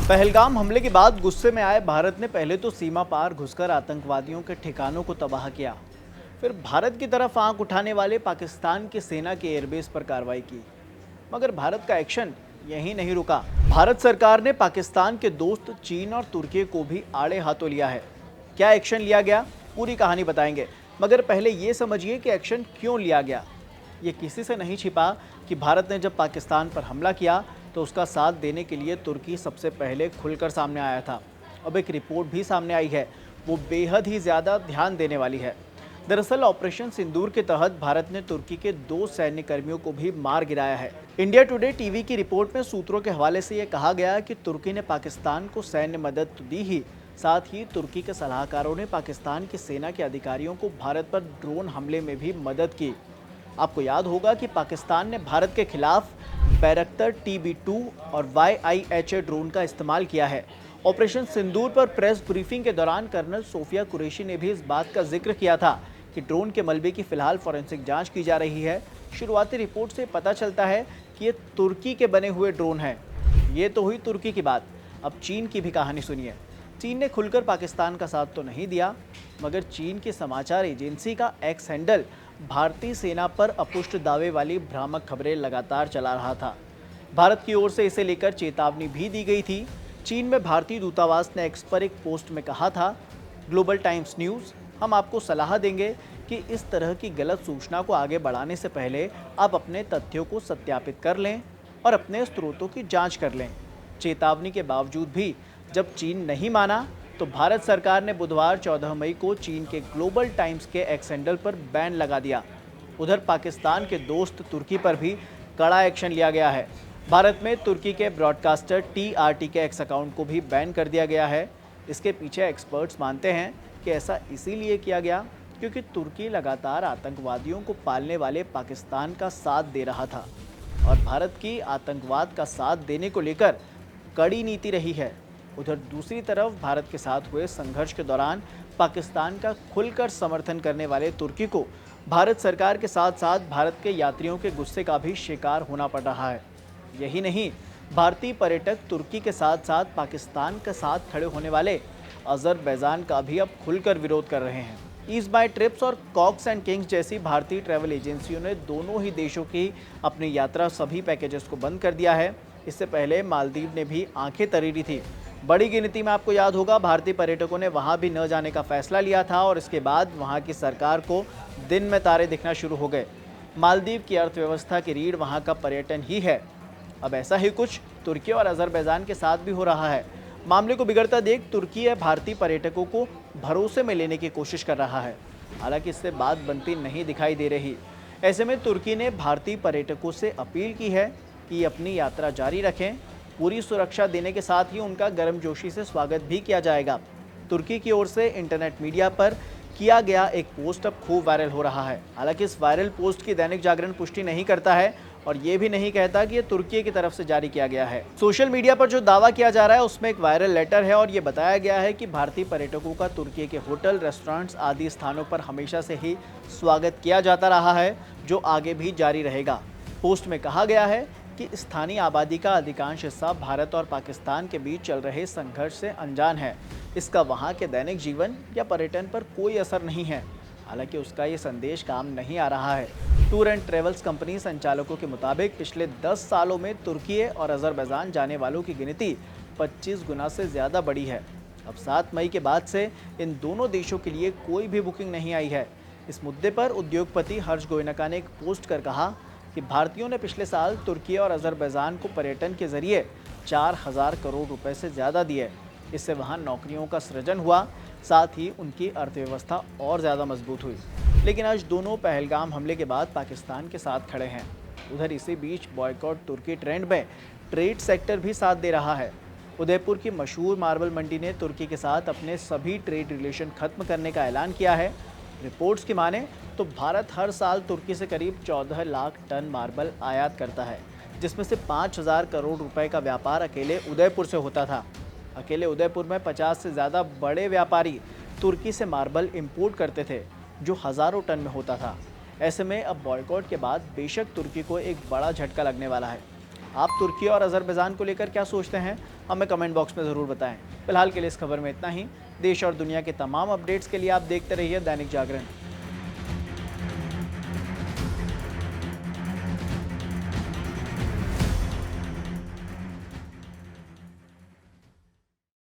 पहलगाम हमले के बाद गुस्से में आए भारत ने पहले तो सीमा पार घुसकर आतंकवादियों के ठिकानों को तबाह किया। फिर भारत की तरफ आंख उठाने वाले पाकिस्तान की सेना के एयरबेस पर कार्रवाई की। मगर भारत का एक्शन यहीं नहीं रुका। भारत सरकार ने पाकिस्तान के दोस्त चीन और तुर्की को भी आड़े हाथों लिया है। क्या एक्शन लिया गया, पूरी कहानी बताएंगे। मगर पहले ये समझिए कि एक्शन क्यों लिया गया। ये किसी से नहीं छिपा कि भारत ने जब पाकिस्तान पर हमला किया तो उसका साथ देने के लिए तुर्की सबसे पहले खुलकर सामने आया था। अब एक रिपोर्ट भी सामने आई है, वो बेहद ही ज़्यादा ध्यान देने वाली है। दरअसल ऑपरेशन सिंदूर के तहत भारत ने तुर्की के 2 सैन्य कर्मियों को भी मार गिराया है। इंडिया टुडे टीवी की रिपोर्ट में सूत्रों के हवाले से ये कहा गया कि तुर्की ने पाकिस्तान को सैन्य मदद तो दी ही, साथ ही तुर्की के सलाहकारों ने पाकिस्तान की सेना के अधिकारियों को भारत पर ड्रोन हमले में भी मदद की। आपको याद होगा कि पाकिस्तान ने भारत के खिलाफ बैरक्टर TB2 और YIHA ड्रोन का इस्तेमाल किया है। ऑपरेशन सिंदूर पर प्रेस ब्रीफिंग के दौरान कर्नल सोफिया कुरैशी ने भी इस बात का जिक्र किया था कि ड्रोन के मलबे की फिलहाल फॉरेंसिक जांच की जा रही है। शुरुआती रिपोर्ट से पता चलता है कि ये तुर्की के बने हुए ड्रोन हैं। ये तो हुई तुर्की की बात, अब चीन की भी कहानी सुनिए। चीन ने खुलकर पाकिस्तान का साथ तो नहीं दिया, मगर चीन की समाचार एजेंसी का एक्स हैंडल भारतीय सेना पर अपुष्ट दावे वाली भ्रामक खबरें लगातार चला रहा था। भारत की ओर से इसे लेकर चेतावनी भी दी गई थी। चीन में भारतीय दूतावास ने एक्स पर एक पोस्ट में कहा था, ग्लोबल टाइम्स न्यूज़, हम आपको सलाह देंगे कि इस तरह की गलत सूचना को आगे बढ़ाने से पहले आप अपने तथ्यों को सत्यापित कर लें और अपने स्रोतों की जांच कर लें। चेतावनी के बावजूद भी जब चीन नहीं माना तो भारत सरकार ने बुधवार 14 मई को चीन के ग्लोबल टाइम्स के एक्स हैंडल पर बैन लगा दिया। उधर पाकिस्तान के दोस्त तुर्की पर भी कड़ा एक्शन लिया गया है। भारत में तुर्की के ब्रॉडकास्टर TRT के एक्स अकाउंट को भी बैन कर दिया गया है। इसके पीछे एक्सपर्ट्स मानते हैं कि ऐसा इसीलिए किया गया क्योंकि तुर्की लगातार आतंकवादियों को पालने वाले पाकिस्तान का साथ दे रहा था और भारत की आतंकवाद का साथ देने को लेकर कड़ी नीति रही है। उधर दूसरी तरफ भारत के साथ हुए संघर्ष के दौरान पाकिस्तान का खुलकर समर्थन करने वाले तुर्की को भारत सरकार के साथ साथ भारत के यात्रियों के गुस्से का भी शिकार होना पड़ रहा है। यही नहीं, भारतीय पर्यटक तुर्की के साथ साथ पाकिस्तान के साथ खड़े होने वाले अजरबैजान का भी अब खुलकर विरोध कर रहे हैं। ईज़ माई ट्रिप्स और कॉक्स एंड किंग्स जैसी भारतीय ट्रैवल एजेंसियों ने दोनों ही देशों की अपनी यात्रा सभी पैकेजेस को बंद कर दिया है। इससे पहले मालदीव ने भी आंखें तरीरी थी। बड़ी गिनती में आपको याद होगा भारतीय पर्यटकों ने वहां भी न जाने का फैसला लिया था और इसके बाद वहां की सरकार को दिन में तारे दिखना शुरू हो गए। मालदीव की अर्थव्यवस्था की रीढ़ वहां का पर्यटन ही है। अब ऐसा ही कुछ तुर्की और अजरबैजान के साथ भी हो रहा है। मामले को बिगड़ता देख तुर्की भारतीय पर्यटकों को भरोसे में लेने की कोशिश कर रहा है, हालांकि इससे बात बनती नहीं दिखाई दे रही। ऐसे में तुर्की ने भारतीय पर्यटकों से अपील की है कि अपनी यात्रा जारी रखें। पूरी सुरक्षा देने के साथ ही उनका गर्मजोशी से स्वागत भी किया जाएगा। तुर्की की ओर से इंटरनेट मीडिया पर किया गया एक पोस्ट अब खूब वायरल हो रहा है। हालांकि इस वायरल पोस्ट की दैनिक जागरण पुष्टि नहीं करता है और ये भी नहीं कहता कि ये तुर्की की तरफ से जारी किया गया है। सोशल मीडिया पर जो दावा किया जा रहा है उसमें एक वायरल लेटर है और ये बताया गया है कि भारतीय पर्यटकों का तुर्की के होटल, रेस्टोरेंट्स आदि स्थानों पर हमेशा से ही स्वागत किया जाता रहा है, जो आगे भी जारी रहेगा। पोस्ट में कहा गया है कि स्थानीय आबादी का अधिकांश हिस्सा भारत और पाकिस्तान के बीच चल रहे संघर्ष से अनजान है। इसका वहां के दैनिक जीवन या पर्यटन पर कोई असर नहीं है। हालांकि उसका ये संदेश काम नहीं आ रहा है। टूर एंड ट्रेवल्स कंपनी संचालकों के मुताबिक पिछले 10 सालों में तुर्की और अजरबैजान जाने वालों की गिनती 25 गुना से ज़्यादा बढ़ी है। अब 7 मई के बाद से इन दोनों देशों के लिए कोई भी बुकिंग नहीं आई है। इस मुद्दे पर उद्योगपति हर्ष गोयनका ने एक पोस्ट कर कहा कि भारतीयों ने पिछले साल तुर्की और अजरबैजान को पर्यटन के जरिए 4000 करोड़ रुपए से ज़्यादा दिए। इससे वहां नौकरियों का सृजन हुआ, साथ ही उनकी अर्थव्यवस्था और ज़्यादा मजबूत हुई। लेकिन आज दोनों पहलगाम हमले के बाद पाकिस्तान के साथ खड़े हैं। उधर इसी बीच बॉयकॉट तुर्की ट्रेंड में ट्रेड सेक्टर भी साथ दे रहा है। उदयपुर की मशहूर मार्बल मंडी ने तुर्की के साथ अपने सभी ट्रेड रिलेशन खत्म करने का ऐलान किया है। रिपोर्ट्स की माने तो भारत हर साल तुर्की से करीब 14 लाख टन मार्बल आयात करता है, जिसमें से 5,000 करोड़ रुपए का व्यापार अकेले उदयपुर से होता था। अकेले उदयपुर में 50 से ज़्यादा बड़े व्यापारी तुर्की से मार्बल इंपोर्ट करते थे, जो हज़ारों टन में होता था। ऐसे में अब बॉयकॉट के बाद बेशक तुर्की को एक बड़ा झटका लगने वाला है। आप तुर्की और अज़रबैजान को लेकर क्या सोचते हैं, हमें कमेंट बॉक्स में ज़रूर बताएं। फिलहाल के लिए इस खबर में इतना ही। देश और दुनिया के तमाम अपडेट्स के लिए आप देखते रहिए दैनिक जागरण।